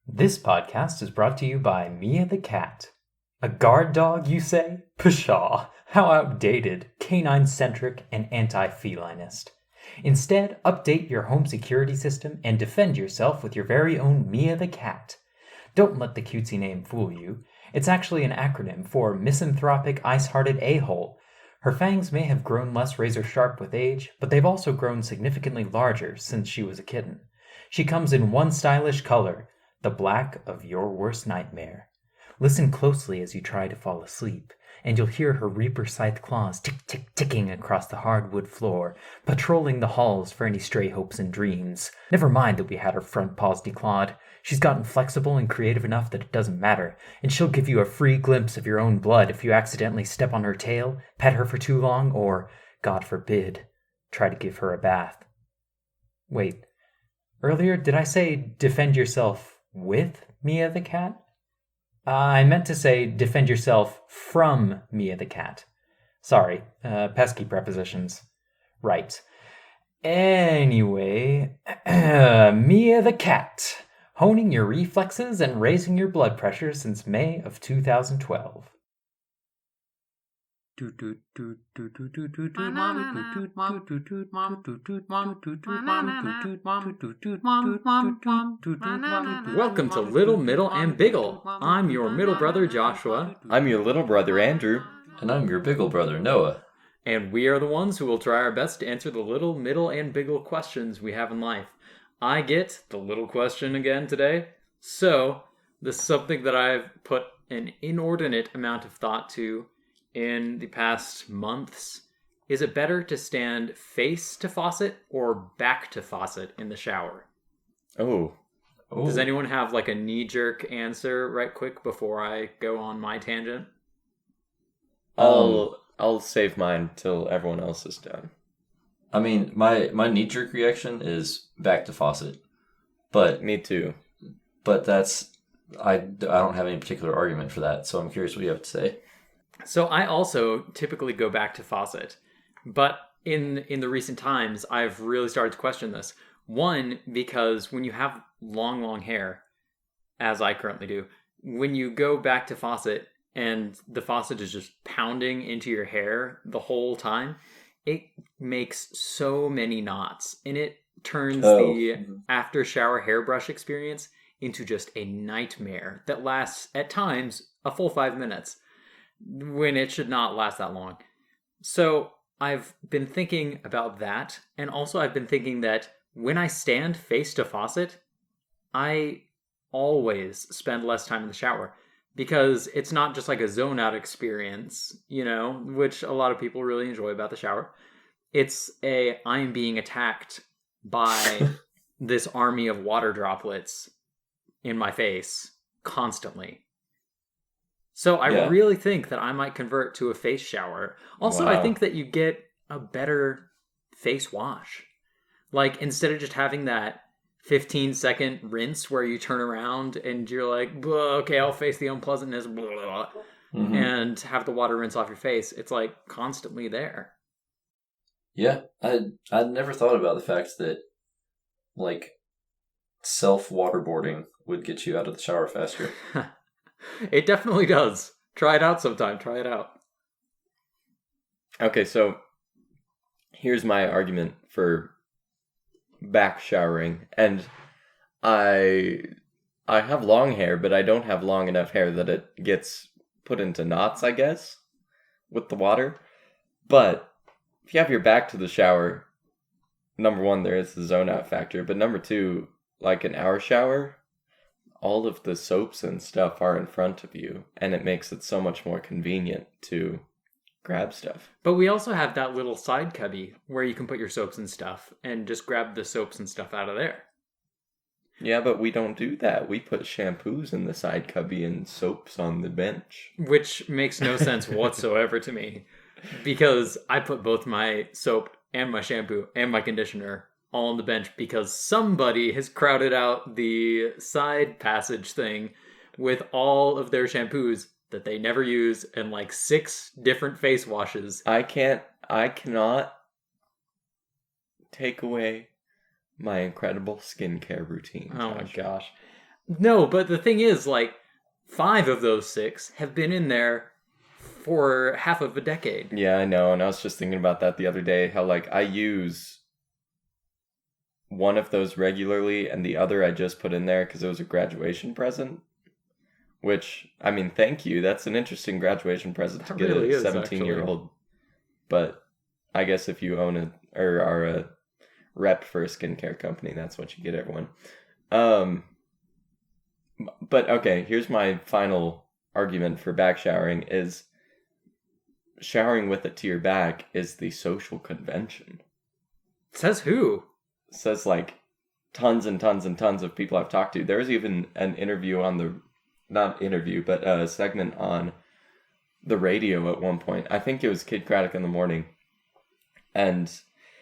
This podcast is brought to you by Mia the cat. A guard dog, you say? Pshaw, how outdated, canine-centric, and anti-felinist. Instead, update your home security system and defend yourself with your very own Mia the cat. Don't let the cutesy name fool you. It's actually an acronym for Misanthropic Ice-Hearted A-Hole. Her fangs may have grown less razor-sharp with age, but they've also grown significantly larger since she was a kitten. She comes in one stylish color, the black of your worst nightmare. Listen closely as you try to fall asleep, and you'll hear her reaper scythe claws tick-tick-ticking across the hardwood floor, patrolling the halls for any stray hopes and dreams. Never mind that we had her front paws declawed. She's gotten flexible and creative enough that it doesn't matter, and she'll give you a free glimpse of your own blood if you accidentally step on her tail, pet her for too long, or, God forbid, try to give her a bath. Wait, earlier did I say defend yourself with Mia the cat? I meant to say defend yourself from Mia the cat. Sorry, pesky prepositions. Right. Anyway, Mia the cat, honing your reflexes and raising your blood pressure since May of 2012. Welcome to Little, Middle, and Biggle. I'm your middle brother, Joshua. I'm your little brother, Andrew. And I'm your biggle brother, Noah. And we are the ones who will try our best to answer the little, middle, and biggle questions we have in life. I get the little question again today. So, this is something that I've put an inordinate amount of thought to in the past months. Is it better to stand face to faucet or back to faucet in the shower? Oh. Does anyone have like a knee-jerk answer right quick before I go on my tangent? I'll save mine till everyone else is done. I mean, my knee-jerk reaction is back to faucet. But Me too. But that's... I don't have any particular argument for that, so I'm curious what you have to say. So I also typically go back to faucet, but in the recent times, I've really started to question this. One, because when you have long hair, as I currently do, when you go back to faucet and the faucet is just pounding into your hair the whole time, it makes so many knots, and it turns the after shower hairbrush experience into just a nightmare that lasts, at times, a full 5 minutes, when it should not last that long. So I've been thinking about that, and also I've been thinking that when I stand face to faucet, I always spend less time in the shower, because it's not just like a zone out experience, which a lot of people really enjoy about the shower. It's I'm being attacked by this army of water droplets in my face constantly. So I really think that I might convert to a face shower. Also, I think that you get a better face wash. Like, instead of just having that 15-second rinse where you turn around and you're like, okay, I'll face the unpleasantness, and have the water rinse off your face, it's like constantly there. Yeah, I'd never thought about the fact that, like, self-waterboarding would get you out of the shower faster. It definitely does. Try it out sometime. Try it out. Okay, so here's my argument for back showering. And I have long hair, but I don't have long enough hair that it gets put into knots, I guess, with the water. But if you have your back to the shower, number one, there is the zone out factor. But number two, like an hour shower, all of the soaps and stuff are in front of you, and it makes it so much more convenient to grab stuff. But we also have that little side cubby where you can put your soaps and stuff and just grab the soaps and stuff out of there. Yeah, but we don't do that. We put shampoos in the side cubby and soaps on the bench. Which makes no sense whatsoever to me, because I put both my soap and my shampoo and my conditioner all on the bench because somebody has crowded out the side passage thing with all of their shampoos that they never use and like 6 different face washes. I cannot take away my incredible skincare routine. Oh my gosh. No, but the thing is, like, 5 of those 6 have been in there for half of a decade. Yeah, I know. And I was just thinking about that the other day, how like I use one of those regularly and the other I just put in there because it was a graduation present. Which, I mean, thank you. That's an interesting graduation present to That get really a is, 17-year-old. But I guess if you own or are a rep for a skincare company, that's what you get everyone. But okay, here's my final argument for back showering is showering with it to your back is the social convention. Says who? Says like tons and tons and tons of people I've talked to. There was even an interview on the, not interview, but a segment on the radio at one point. I think it was Kid Craddock in the Morning. And,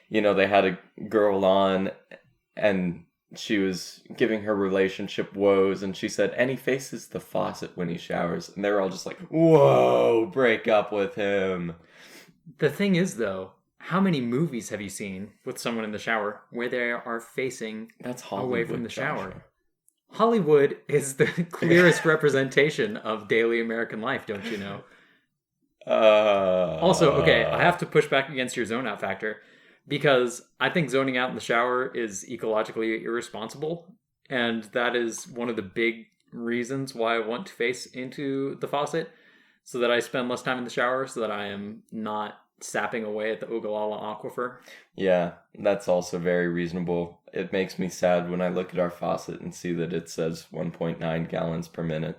you know, they had a girl on and she was giving her relationship woes and she said, and he faces the faucet when he showers. And they were all just like, whoa, break up with him. The thing is, though, how many movies have you seen with someone in the shower where they are facing That's Hollywood, away from the Joshua. shower? Hollywood is the clearest representation of daily American life, don't you know? Also, okay, I have to push back against your zone out factor because I think zoning out in the shower is ecologically irresponsible. And that is one of the big reasons why I want to face into the faucet so that I spend less time in the shower so that I am not sapping away at the Ogallala aquifer. Yeah, that's also very reasonable. It makes me sad when I look at our faucet and see that it says 1.9 gallons per minute.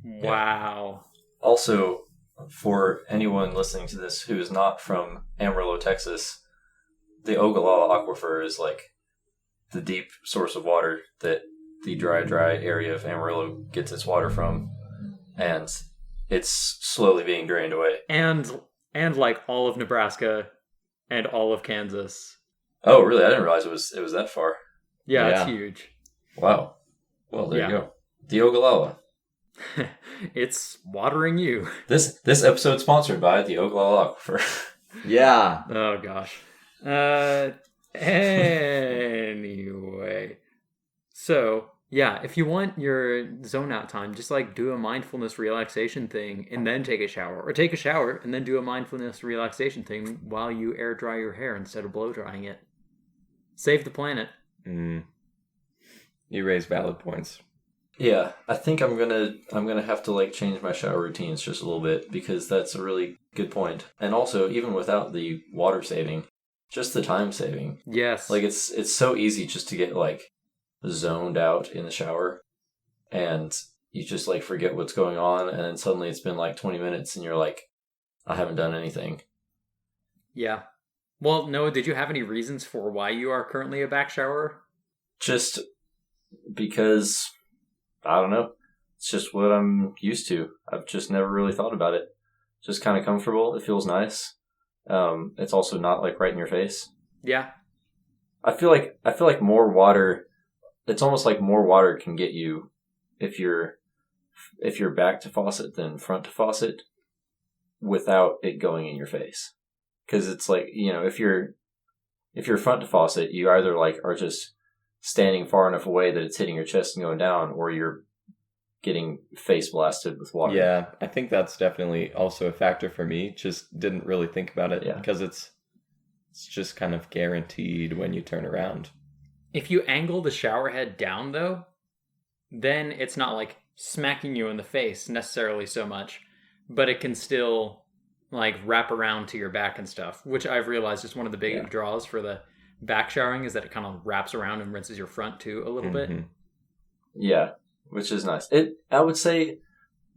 Wow. Also, for anyone listening to this who is not from Amarillo, Texas, the Ogallala Aquifer is like the deep source of water that the dry area of Amarillo gets its water from, and it's slowly being drained away. And like all of Nebraska and all of Kansas. Oh, really? I didn't realize it was that far. Yeah, Yeah. it's huge. Wow. Well, there Yeah. you go. The Ogallala. It's watering you. This episode sponsored by the Ogallala Aquifer. Yeah. Oh gosh. Anyway. So, yeah, if you want your zone out time, just like do a mindfulness relaxation thing and then take a shower. Or take a shower and then do a mindfulness relaxation thing while you air dry your hair instead of blow drying it. Save the planet. You raise valid points. Yeah, I think I'm gonna have to like change my shower routines just a little bit because that's a really good point. And also, even without the water saving, just the time saving. Yes. Like it's so easy just to get like zoned out in the shower, and you just like forget what's going on, and then suddenly it's been like 20 minutes, and you're like, I haven't done anything. Yeah. Well, Noah, did you have any reasons for why you are currently a back shower? Just because. I don't know. It's just what I'm used to. I've just never really thought about it. Just kind of comfortable. It feels nice. It's also not like right in your face. Yeah. I feel like more water. It's almost like more water can get you if you're back to faucet than front to faucet without it going in your face. Because it's like, you know, if you're front to faucet, you either like are just standing far enough away that it's hitting your chest and going down, or you're getting face blasted with water. Yeah, I think that's definitely also a factor for me. Just didn't really think about it because it's just kind of guaranteed when you turn around. If you angle the shower head down, though, then it's not like smacking you in the face necessarily so much, but it can still like wrap around to your back and stuff, which I've realized is one of the big draws for the back showering is that it kind of wraps around and rinses your front too a little bit. Yeah, which is nice. I would say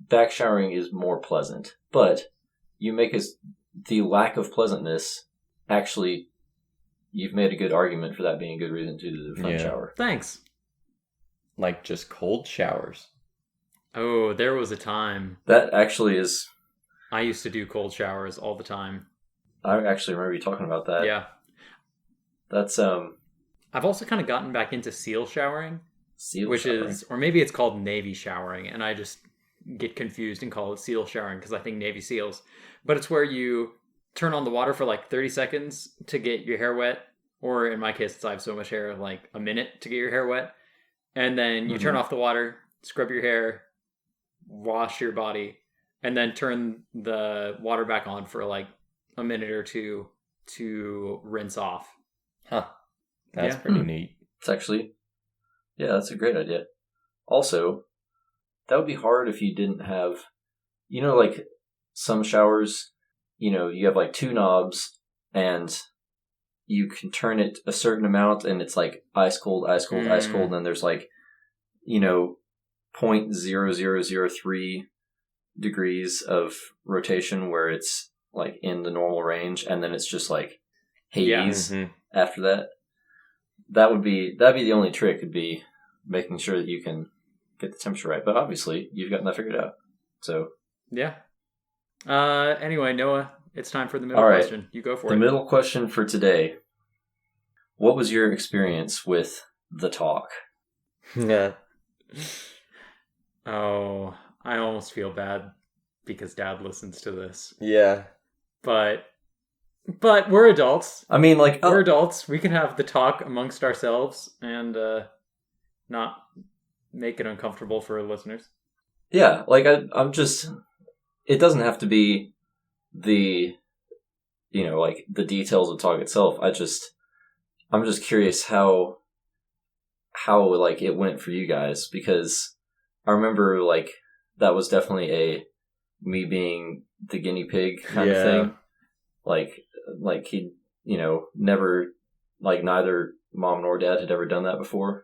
back showering is more pleasant, but you make the lack of pleasantness actually. You've made a good argument for that being a good reason to do the front shower. Thanks. Like just cold showers. Oh, there was a time. That actually is. I used to do cold showers all the time. I actually remember you talking about that. Yeah. That's I've also kind of gotten back into seal showering. Which is, or maybe it's called Navy showering, and I just get confused and call it seal showering because I think Navy SEALs. But it's where you turn on the water for like 30 seconds to get your hair wet, or in my case, I have so much hair, like a minute to get your hair wet, and then you turn off the water, scrub your hair, wash your body, and then turn the water back on for like a minute or two to rinse off. Huh. That's pretty neat. It's actually, yeah, that's a great idea. Also, that would be hard if you didn't have, like some showers, you have like 2 knobs and you can turn it a certain amount and it's like ice cold, ice cold, ice cold. And then there's like, 0.0003 degrees of rotation where it's like in the normal range. And then it's just like Hades after that. That'd be the only trick, would be making sure that you can get the temperature right. But obviously you've gotten that figured out. So yeah. Anyway, Noah, it's time for the middle question. You go for it. The middle question for today. What was your experience with the talk? Yeah. Oh, I almost feel bad because Dad listens to this. Yeah. But we're adults. I mean, like, we're adults. We can have the talk amongst ourselves and not make it uncomfortable for listeners. Yeah, like I'm just. It doesn't have to be the, like the details of the talk itself. I'm just curious how like it went for you guys, because I remember like that was definitely me being the guinea pig kind of thing. Like he, never, like neither mom nor dad had ever done that before.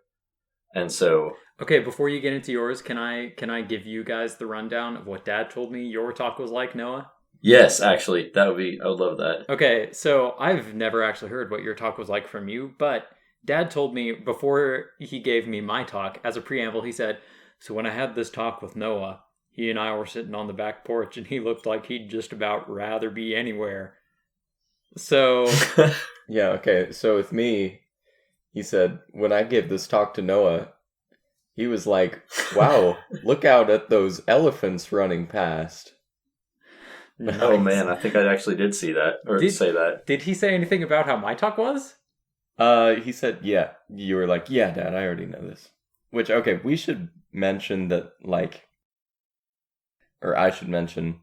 And so, okay, before you get into yours, can I give you guys the rundown of what Dad told me your talk was like, Noah? Yes, actually, I would love that. Okay, so I've never actually heard what your talk was like from you, but Dad told me before he gave me my talk, as a preamble, he said, so when I had this talk with Noah, he and I were sitting on the back porch and he looked like he'd just about rather be anywhere. So... Yeah, okay, so with me, he said, when I gave this talk to Noah, he was like, wow, look out at those elephants running past. Nice. Oh man, I think I actually did see that, or say that. Did he say anything about how my talk was? He said, yeah. You were like, yeah, Dad, I already know this. Which, okay, we should mention that, like, or I should mention,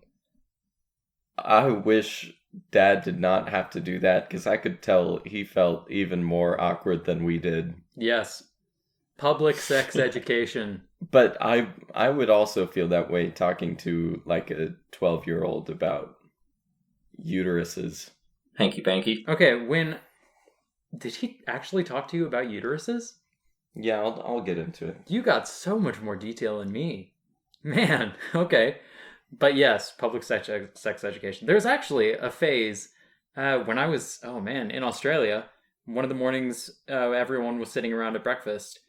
I wish Dad did not have to do that, because I could tell he felt even more awkward than we did. Yes. Public sex education. But I would also feel that way talking to, like, a 12-year-old about uteruses. Hanky-panky. Okay, did he actually talk to you about uteruses? Yeah, I'll get into it. You got so much more detail than me. Man, okay. But yes, public sex education. There's actually a phase when I was, in Australia, one of the mornings everyone was sitting around at breakfast.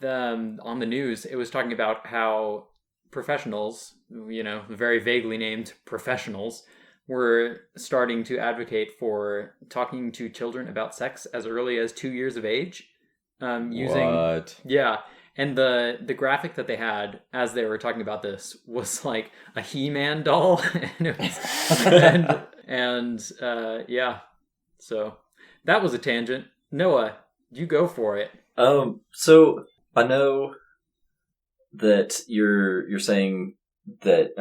On the news, it was talking about how professionals, very vaguely named professionals, were starting to advocate for talking to children about sex as early as 2 years of age. What? Yeah. And the graphic that they had as they were talking about this was like a He-Man doll. Yeah. So that was a tangent. Noah, you go for it. So I know that you're saying that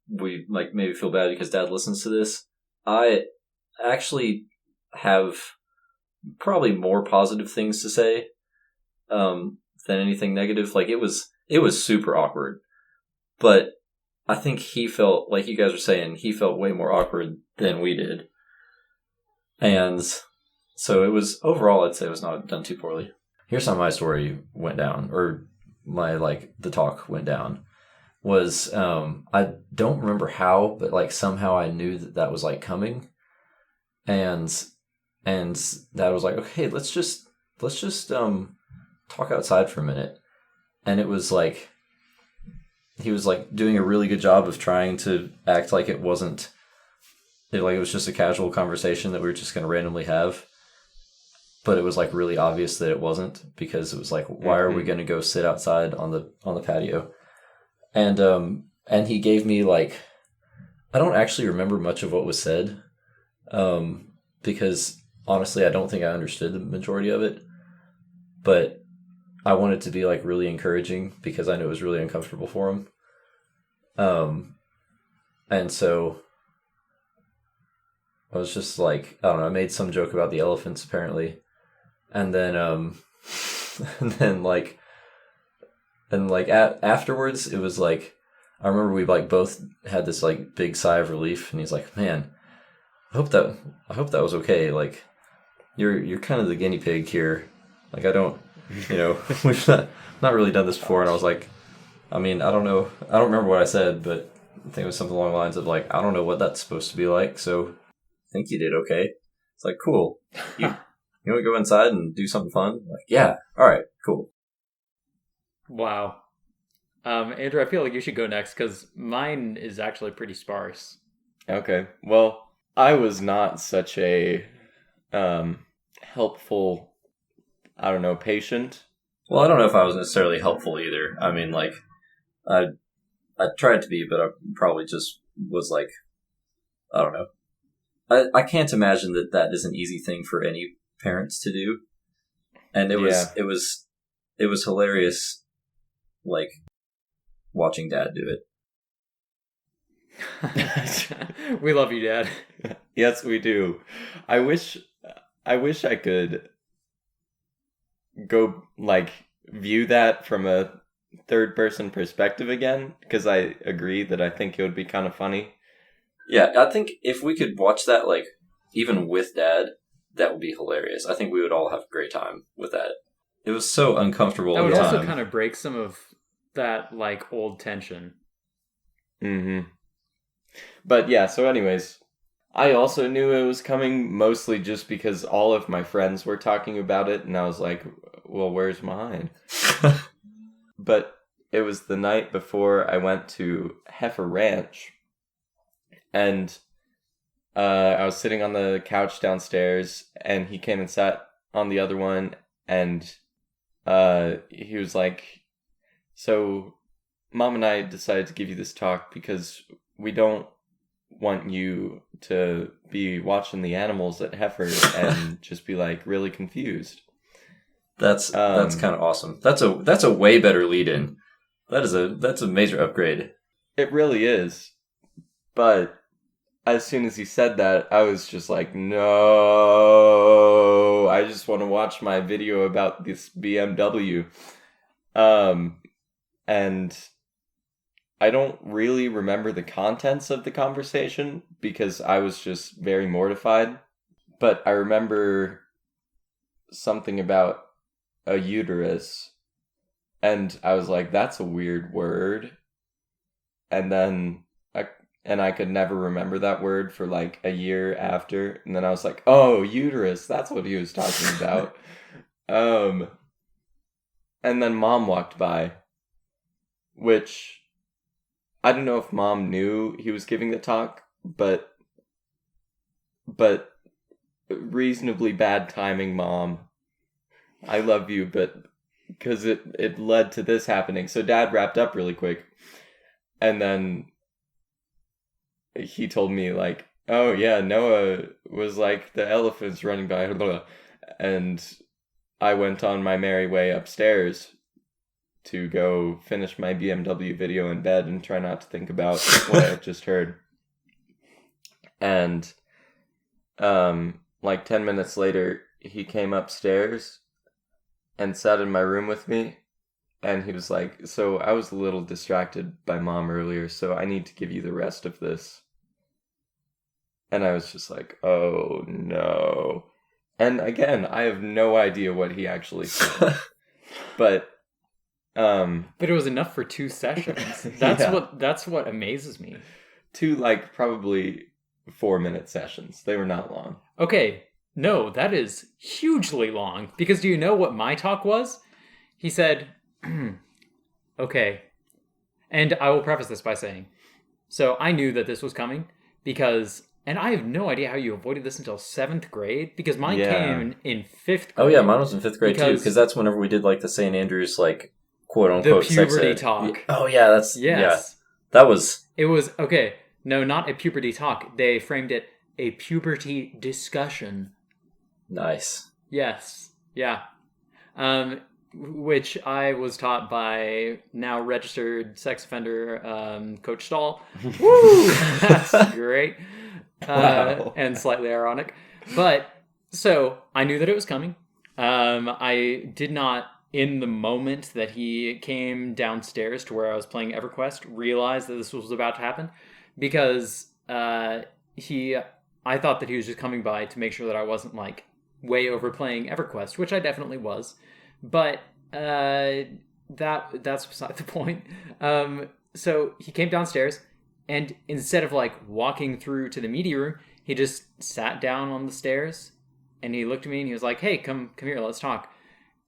we like maybe feel bad because Dad listens to this. I actually have probably more positive things to say than anything negative. Like it was super awkward, but I think he felt, like you guys were saying, he felt way more awkward than we did, and so it was overall, I'd say it was not done too poorly. Here's how my story went down, or my the talk went down. Was I don't remember how, but like somehow I knew that was like coming, and Dad was like, okay, let's just talk outside for a minute, and it was like he was like doing a really good job of trying to act like it wasn't like it was just a casual conversation that we were just going to randomly have. But it was like really obvious that it wasn't, because it was like, why are we going to go sit outside on the patio? And he gave me like, I don't actually remember much of what was said, because honestly, I don't think I understood the majority of it. But I wanted to be like really encouraging because I knew it was really uncomfortable for him. And so I was just like, I don't know, I made some joke about the elephants apparently. And then, and then like, afterwards, it was like, I remember we like both had this like big sigh of relief, and he's like, "Man, I hope that was okay. Like, you're kind of the guinea pig here. Like, I don't, we've not really done this before." And I was like, I mean, I don't know, I don't remember what I said, but I think it was something along the lines of like, I don't know what that's supposed to be like, so I think you did okay. It's like, cool. You want to go inside and do something fun? Like, yeah, all right, cool. Wow. Andrew, I feel like you should go next because mine is actually pretty sparse. Okay. Well, I was not such a helpful, I don't know, patient. Well, I don't know if I was necessarily helpful either. I mean, like, I tried to be, but I probably just was like, I don't know. I can't imagine that is an easy thing for any parents to do. And it was hilarious, like, watching Dad do it. We love you, Dad. Yes, we do. I wish I could go like view that from a third person perspective again, because I agree that I think it would be kind of funny. Yeah, I think if we could watch that, like, even with Dad, that would be hilarious. I think we would all have a great time with that. It was so uncomfortable. That would also kind of break some of that, like, old tension. Mm-hmm. But yeah, so anyways, I also knew it was coming mostly just because all of my friends were talking about it, and I was like, well, where's mine? But it was the night before I went to Heifer Ranch, and I was sitting on the couch downstairs, and he came and sat on the other one, and he was like, so Mom and I decided to give you this talk because we don't want you to be watching the animals at Heifer and just be like really confused. That's kind of awesome. That's a way better lead in. That's a major upgrade. It really is. But as soon as he said that, I was just like, no, I just want to watch my video about this BMW. And I don't really remember the contents of the conversation because I was just very mortified. But I remember something about a uterus. And I was like, that's a weird word. And then I could never remember that word for like a year after. And then I was like, oh, uterus, that's what he was talking about. And then Mom walked by, which I don't know if Mom knew he was giving the talk, but reasonably bad timing, Mom. I love you, but because it led to this happening. So Dad wrapped up really quick, and then he told me like, oh yeah, Noah was like the elephants running by, and I went on my merry way upstairs to go finish my BMW video in bed and try not to think about what I just heard. And like 10 minutes later, he came upstairs and sat in my room with me, and he was like, so I was a little distracted by Mom earlier, so I need to give you the rest of this. And I was just like, oh no. And again, I have no idea what he actually said. But it was enough for 2 sessions. That's what amazes me. 2 like probably 4-minute sessions. They were not long. Okay, no, that is hugely long. Because do you know what my talk was? He said, okay. And I will preface this by saying, so I knew that this was coming because, and I have no idea how you avoided this until 7th grade, because mine came in 5th grade. Oh yeah, mine was in 5th grade too, because that's whenever we did like the St. Andrews like quote unquote the puberty sex ed talk. Oh yeah, yes. Yeah, that was. It was okay. No, not a puberty talk. They framed it a puberty discussion. Nice. Yes. Yeah. which I was taught by now registered sex offender Coach Stahl. Woo! That's great. Wow. And slightly ironic. But, so, I knew that it was coming. I did not, in the moment that he came downstairs to where I was playing EverQuest, realize that this was about to happen. Because I thought that he was just coming by to make sure that I wasn't, like, way overplaying EverQuest, which I definitely was. But that's beside the point. So he came downstairs, and instead of like walking through to the media room, he just sat down on the stairs, and he looked at me and he was like, "Hey, come here, let's talk."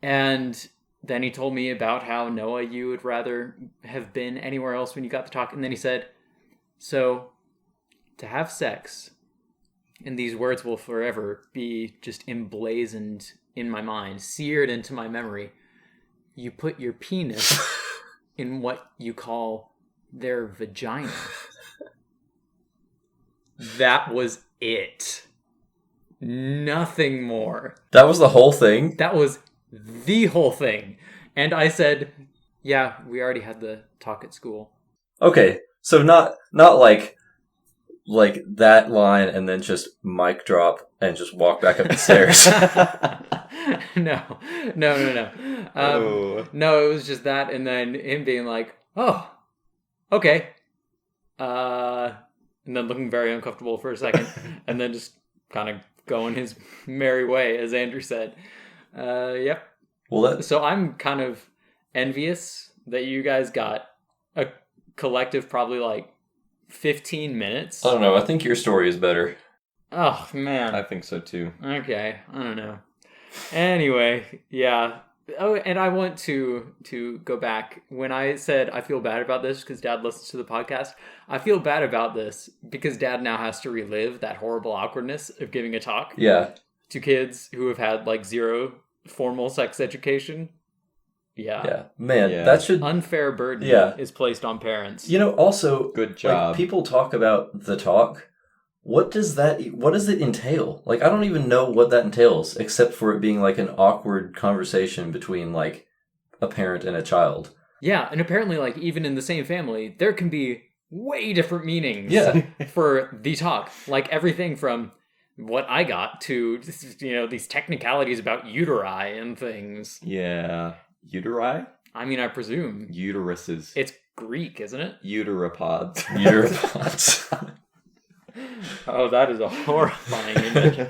And then he told me about how, Noah, you would rather have been anywhere else when you got to talk. And then he said, "So, to have sex," and these words will forever be just emblazoned in my mind, seared into my memory, you put your penis in what you call their vagina. That was it. Nothing more. That was the whole thing? That was the whole thing. And I said, yeah, we already had the talk at school. Okay, so not like that line and then just mic drop and just walk back up the stairs. No. No, it was just that, and then him being like, "Oh, okay," and then looking very uncomfortable for a second, and then just kind of going his merry way, as Andrew said. Yep. Well, So I'm kind of envious that you guys got a collective probably like 15 minutes. I don't know. I think your story is better. Oh, man. I think so too. Okay, I don't know. Anyway, yeah. Oh, and I want to go back. When I said I feel bad about this because Dad listens to the podcast, I feel bad about this because Dad now has to relive that horrible awkwardness of giving a talk Yeah. to kids who have had like zero formal sex education. Yeah. Man, Yeah. that should... Unfair burden is placed on parents. You know, also... Good job. Like, people talk about the talk. What does it entail? Like, I don't even know what that entails, except for it being like an awkward conversation between like a parent and a child. Yeah, and apparently like even in the same family, there can be way different meanings for the talk. Like everything from what I got to, these technicalities about uteri and things. Yeah. Uteri? I mean, I presume. Uteruses. It's Greek, isn't it? Uteropods. Uteropods. Oh, that is a horrifying image.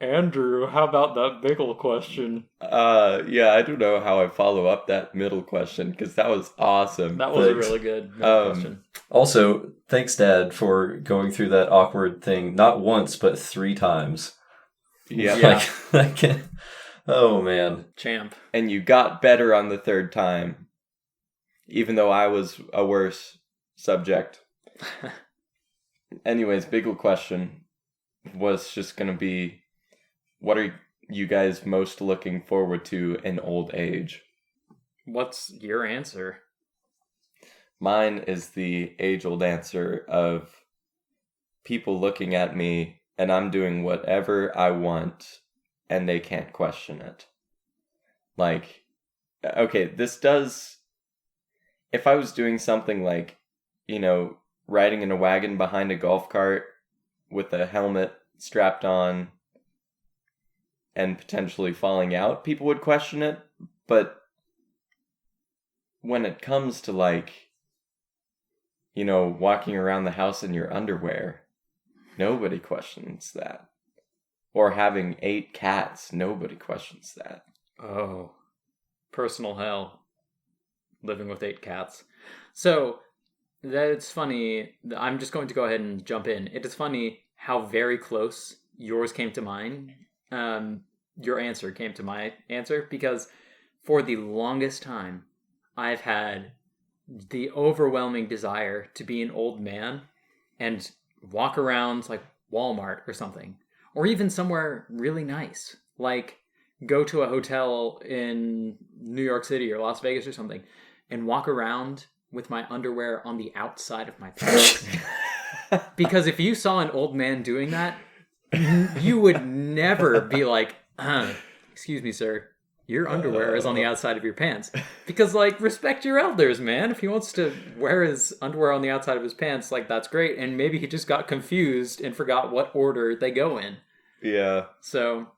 Andrew, how about that Biggle question? Yeah, I don't know how I follow up that middle question, because that was awesome. That was Thanks. a really good question. Also, thanks, Dad, for going through that awkward thing not once, but 3 times. Yeah. Oh, man. Champ. And you got better on the 3rd time, even though I was a worse subject. Anyways, Biggle question was just going to be, what are you guys most looking forward to in old age? What's your answer? Mine is the age-old answer of people looking at me and I'm doing whatever I want and they can't question it. Like, okay, if I was doing something like, riding in a wagon behind a golf cart with a helmet strapped on and potentially falling out, people would question it. But when it comes to walking around the house in your underwear, nobody questions that. Or having 8 cats, nobody questions that. Oh, personal hell. Living with 8 cats. So, that's funny. I'm just going to go ahead and jump in. It is funny how very close yours came to mine. Your answer came to my answer, because for the longest time, I've had the overwhelming desire to be an old man and walk around like Walmart or something, or even somewhere really nice, like go to a hotel in New York City or Las Vegas or something and walk around with my underwear on the outside of my pants. Because if you saw an old man doing that, you would never be like, Excuse me, sir. Your underwear is on the outside of your pants. Because, like, respect your elders, man. If he wants to wear his underwear on the outside of his pants, like, that's great. And maybe he just got confused and forgot what order they go in. Yeah. So,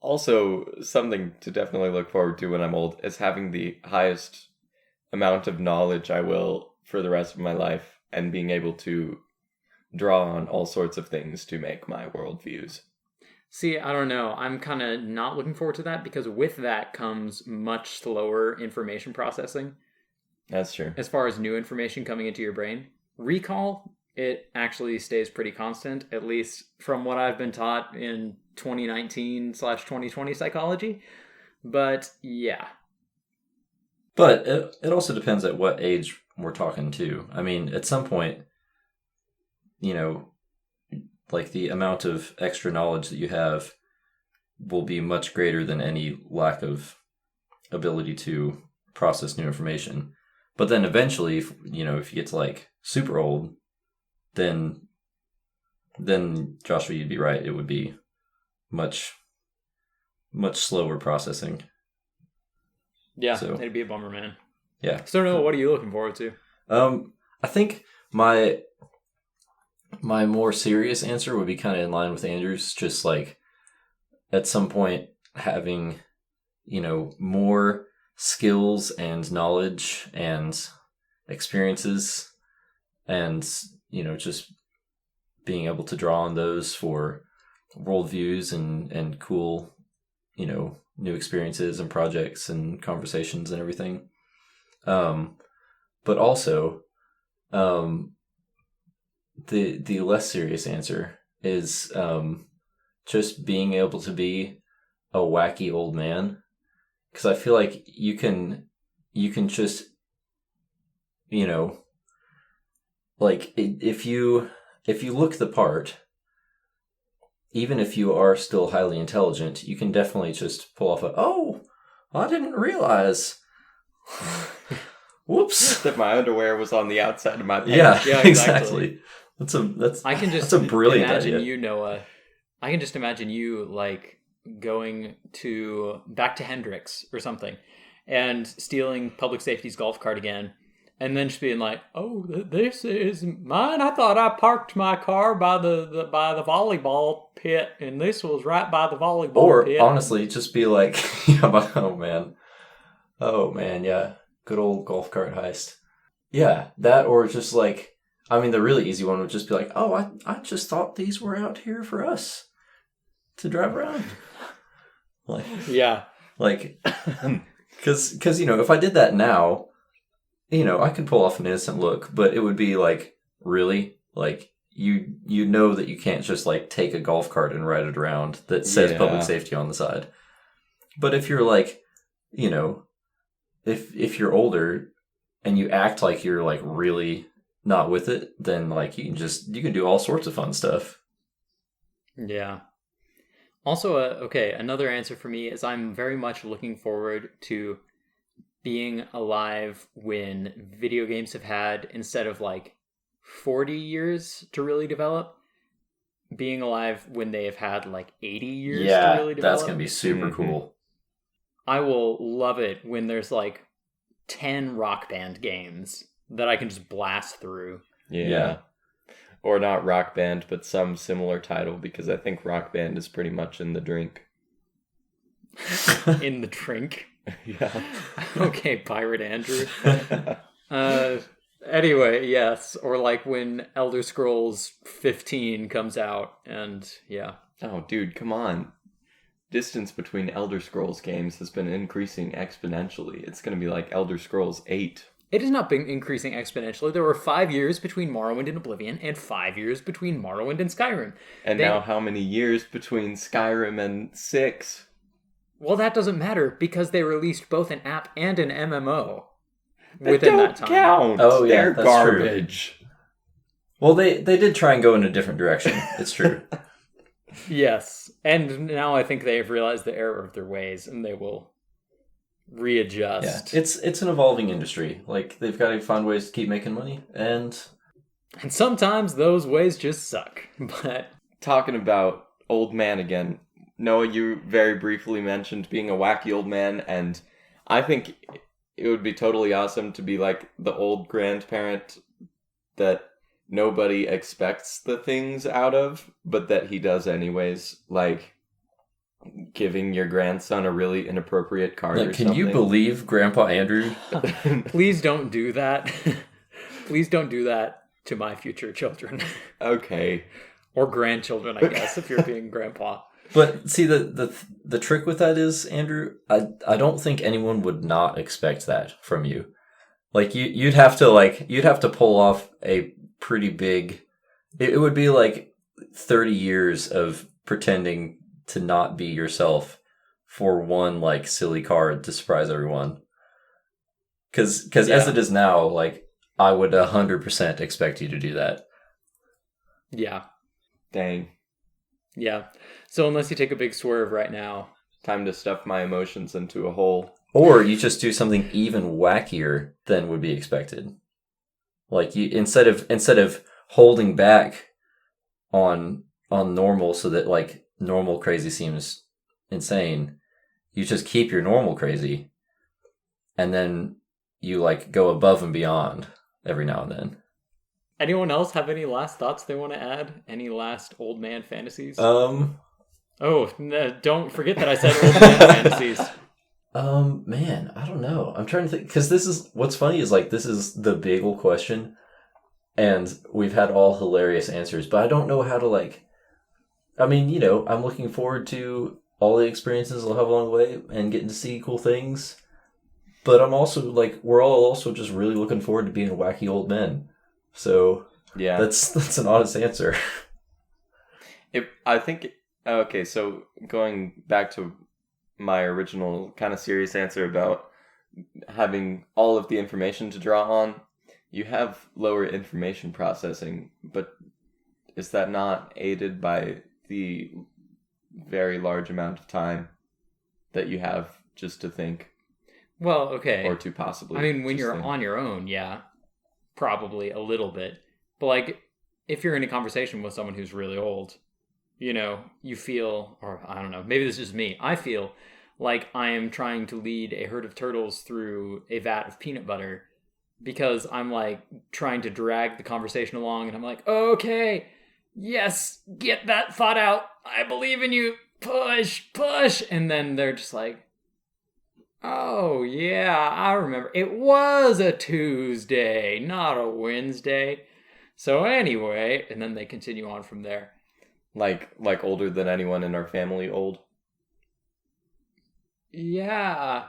Also, something to definitely look forward to when I'm old is having the highest amount of knowledge I will for the rest of my life and being able to draw on all sorts of things to make my worldviews. see, I don't know. I'm kind of not looking forward to that because with that comes much slower information processing That's true. as far as new information coming into your brain. Recall, it actually stays pretty constant, at least from what I've been taught in 2019/2020 psychology. But yeah. But it also depends at what age we're talking to. I mean, at some point, you know, like the amount of extra knowledge that you have will be much greater than any lack of ability to process new information. But then eventually, if you get to like super old, then Joshua, you'd be right. It would be much slower processing. Yeah, So- it'd be a bummer, man. Yeah. So, no, what are you looking forward to? I think my more serious answer would be kind of in line with Andrew's, just like at some point having, more skills and knowledge and experiences and, just being able to draw on those for worldviews and cool, new experiences and projects and conversations and everything. But also, the less serious answer is just being able to be a wacky old man, because I feel like you can just like if you look the part, even if you are still highly intelligent, you can definitely just pull off I didn't realize. Whoops! That my underwear was on the outside of my pants. Yeah, exactly. That's a brilliant imagine idea. you, Noah. I can just imagine you like going back to Hendrix or something and stealing public safety's golf cart again, and then just being like, "Oh, this is mine. I thought I parked my car by the volleyball pit, and this was right by the volleyball pit." Or honestly, just be like, oh man, yeah, good old golf cart heist. Yeah, that, or just like, I mean, the really easy one would just be like, oh, I just thought these were out here for us to drive around. Like, Yeah. like, because if I did that now, I could pull off an innocent look, but it would be like, really, like you know that you can't just like take a golf cart and ride it around that says public safety on the side. But if you're like, if you're older and you act like you're like really not with it, then like you can do all sorts of fun stuff. Yeah. Also, another answer for me is I'm very much looking forward to being alive when video games have had, instead of like 40 years to really develop, being alive when they have had like 80 years to really develop. That's going to be super Mm-hmm. cool. I will love it when there's like 10 Rock Band games that I can just blast through. Yeah. Or not Rock Band, but some similar title, because I think Rock Band is pretty much in the drink. In the drink. Yeah. Okay, Pirate Andrew. Anyway, yes. Or like when Elder Scrolls 15 comes out, and yeah. Oh, dude, come on. Distance between Elder Scrolls games has been increasing exponentially. It's going to be like Elder Scrolls 8. It has not been increasing exponentially. There were 5 years between Morrowind and Oblivion, and 5 years between Morrowind and Skyrim. And now how many years between Skyrim and 6? Well, that doesn't matter, because they released both an app and an MMO within that time. Count. Oh, yeah, They're that's garbage. Well, they did try and go in a different direction. It's true. Yes, and now I think they have realized the error of their ways, and they will readjust. Yeah, it's an evolving industry. Like, they've got to find ways to keep making money, and sometimes those ways just suck. But Talking about old man again, Noah, you very briefly mentioned being a wacky old man, and I think it would be totally awesome to be like the old grandparent that nobody expects the things out of, but that he does anyways, like giving your grandson a really inappropriate card Like, or can something. you believe Grandpa Andrew? Please don't do that. Please don't do that to my future children. Okay. Or grandchildren, I guess, if you're being grandpa. But see, the trick with that is, Andrew, I don't think anyone would not expect that from you. Like you'd have to pull off a pretty big. It would be like 30 years of pretending to not be yourself for one like silly card to surprise everyone. Because as it is now, like I would 100% expect you to do that. Yeah. Dang. Yeah. So unless you take a big swerve right now. Time to stuff my emotions into a hole. Or you just do something even wackier than would be expected. Like you instead of holding back on normal so that like normal crazy seems insane, you just keep your normal crazy and then you like go above and beyond every now and then. Anyone else have any last thoughts they want to add? Any last old man fantasies? Oh, no, don't forget that I said old man fantasies. Man, I don't know. I'm trying to think because this is what's funny is like this is the bagel question, and we've had all hilarious answers, but I don't know how to like. I mean, you know, I'm looking forward to all the experiences I'll have along the way and getting to see cool things, but I'm also like we're all also just really looking forward to being wacky old men. So yeah, that's an honest answer. I think okay. So going back to my original kind of serious answer about having all of the information to draw on, you have lower information processing, but is that not aided by the very large amount of time that you have just to think? Well, okay. Or to possibly. I mean, when you're think. on your own, yeah, probably a little bit. But like, if you're in a conversation with someone who's really old, you know, you feel, or I don't know, maybe this is just me. I feel like I am trying to lead a herd of turtles through a vat of peanut butter because I'm like trying to drag the conversation along and I'm like, okay, yes, get that thought out. I believe in you. Push, push. And then they're just like, oh, yeah, I remember. It was a Tuesday, not a Wednesday. So anyway, and then they continue on from there. Like older than anyone in our family old? Yeah.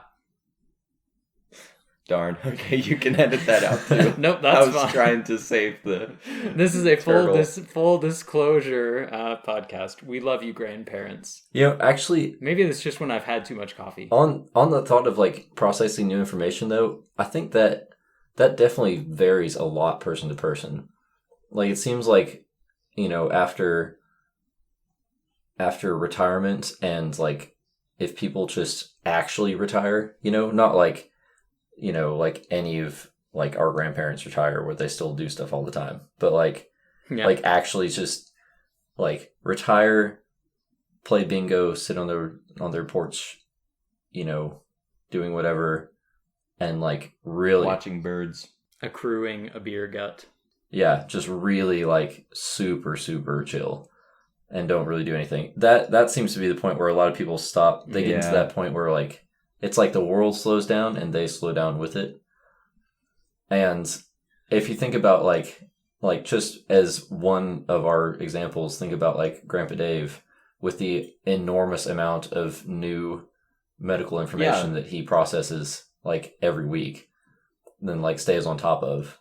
Darn. Okay, you can edit that out too. Nope, that's fine. I was trying to save the. This is a turtle. full disclosure podcast. We love you, grandparents. You know, actually, maybe it's just when I've had too much coffee. On the thought of like processing new information, though, I think that definitely varies a lot person to person. Like it seems like, you know, after retirement and like if people just actually retire, you know, not like, you know, like any of like our grandparents retire where they still do stuff all the time, but like like actually just like retire, play bingo, sit on their porch, you know, doing whatever, and like really watching birds, accruing a beer gut. Yeah, just really like super chill and don't really do anything. That seems to be the point where a lot of people stop. They get into that point where like it's like the world slows down and they slow down with it. And if you think about like just as one of our examples, think about like Grandpa Dave with the enormous amount of new medical information that he processes like every week, then like stays on top of.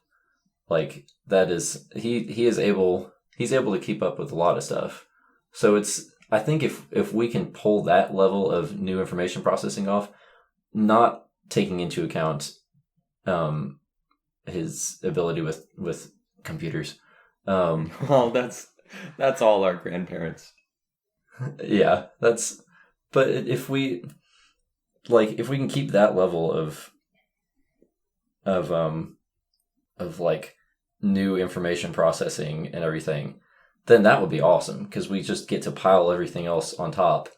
Like that is he's able to keep up with a lot of stuff. So it's I think if we can pull that level of new information processing off, not taking into account his ability with computers. Well, that's all our grandparents. Yeah, but if we can keep that level of like new information processing and everything, then that would be awesome because we just get to pile everything else on top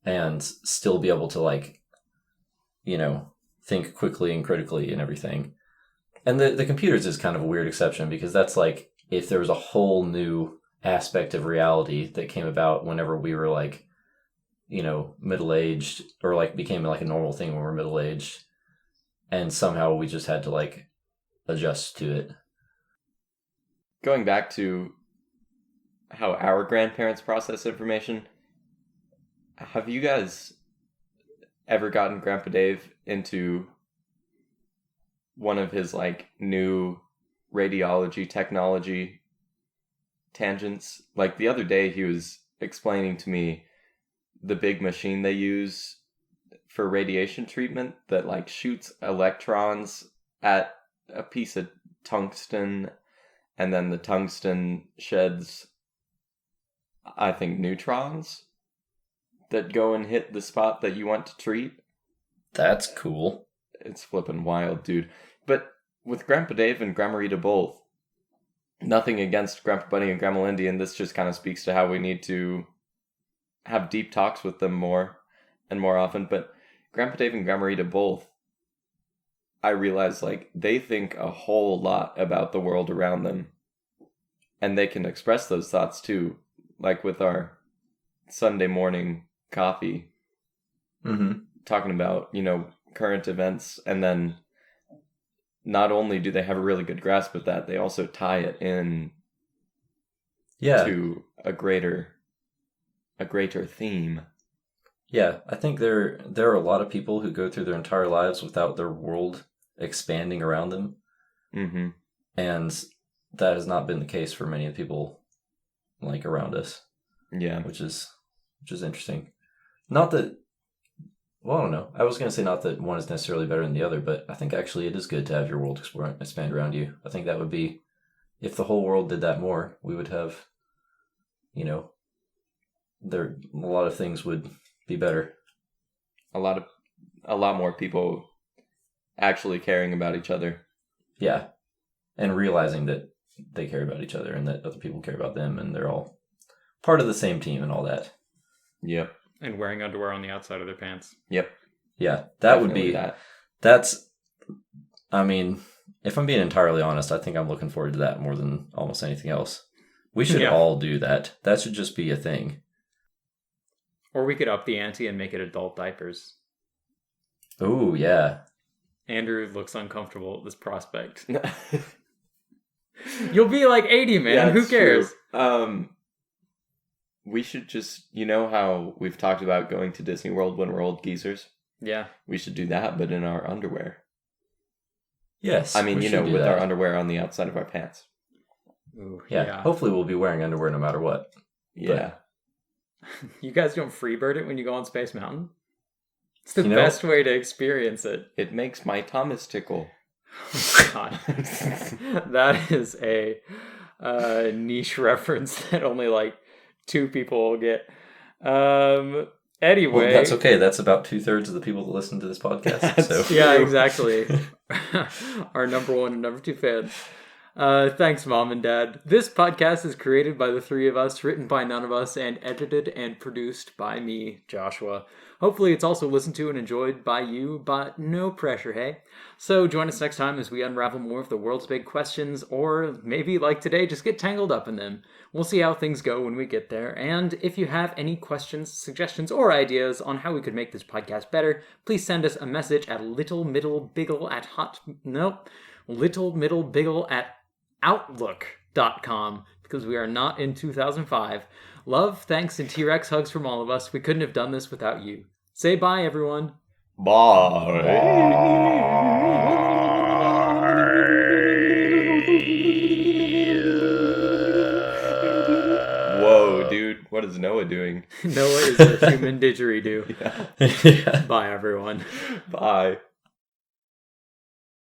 and still be able to like, think quickly and critically and everything. And the computers is kind of a weird exception because that's like if there was a whole new aspect of reality that came about whenever we were like, middle-aged, or like became like a normal thing when we were middle-aged, and somehow we just had to like adjust to it. Going back to how our grandparents process information, have you guys ever gotten Grandpa Dave into one of his like new radiology technology tangents? Like the other day he was explaining to me the big machine they use for radiation treatment that like shoots electrons at a piece of tungsten, and then the tungsten sheds, I think, neutrons that go and hit the spot that you want to treat. That's cool. It's flippin' wild, dude. But with Grandpa Dave and Grandma Rita both, nothing against Grandpa Bunny and Grandma Lindy, and this just kind of speaks to how we need to have deep talks with them more and more often, but Grandpa Dave and Grandma Rita both, I realize, like, they think a whole lot about the world around them, and they can express those thoughts too, like with our Sunday morning coffee, talking about, current events, and then not only do they have a really good grasp of that, they also tie it in to a greater theme. Yeah, I think there are a lot of people who go through their entire lives without their world expanding around them. Mm-hmm. And that has not been the case for many of the people like around us. Yeah. Which is interesting. Not that, well, I don't know. I was going to say not that one is necessarily better than the other, but I think actually it is good to have your world expand around you. I think that would be, if the whole world did that more, we would have, a lot of things would be better. A lot more people actually caring about each other. Yeah. And realizing that they care about each other and that other people care about them and they're all part of the same team and all that. Yep. And wearing underwear on the outside of their pants. Yep. Yeah. Definitely I mean, if I'm being entirely honest, I think I'm looking forward to that more than almost anything else. We should all do that. That should just be a thing. Or we could up the ante and make it adult diapers. Oh, yeah. Andrew looks uncomfortable at this prospect. You'll be like 80, man. Yeah, who cares? True. We should just, how we've talked about going to Disney World when we're old geezers? Yeah. We should do that, but in our underwear. Yes. I mean, with our underwear on the outside of our pants. Ooh, yeah. Hopefully we'll be wearing underwear no matter what. Yeah. You guys don't freebird it when you go on Space Mountain? It's the best way to experience it. It makes my Thomas tickle. Oh, God. That is a niche reference that only like 2 people will get. Anyway. Well, that's okay. That's about 2/3 of the people that listen to this podcast. So. Yeah, exactly. Our number 1 and number 2 fans. Thanks, Mom and Dad. This podcast is created by the 3 of us, written by none of us, and edited and produced by me, Joshua. Hopefully it's also listened to and enjoyed by you, but no pressure, hey? So join us next time as we unravel more of the world's big questions, or maybe, like today, just get tangled up in them. We'll see how things go when we get there, and if you have any questions, suggestions, or ideas on how we could make this podcast better, please send us a message at littlemiddlebiggle@outlook.com, because we are not in 2005. Love, thanks, and T-Rex hugs from all of us. We couldn't have done this without you. Say bye, everyone. Bye. Whoa, dude. What is Noah doing? Noah is a human didgeridoo. Yeah. Bye, everyone. Bye.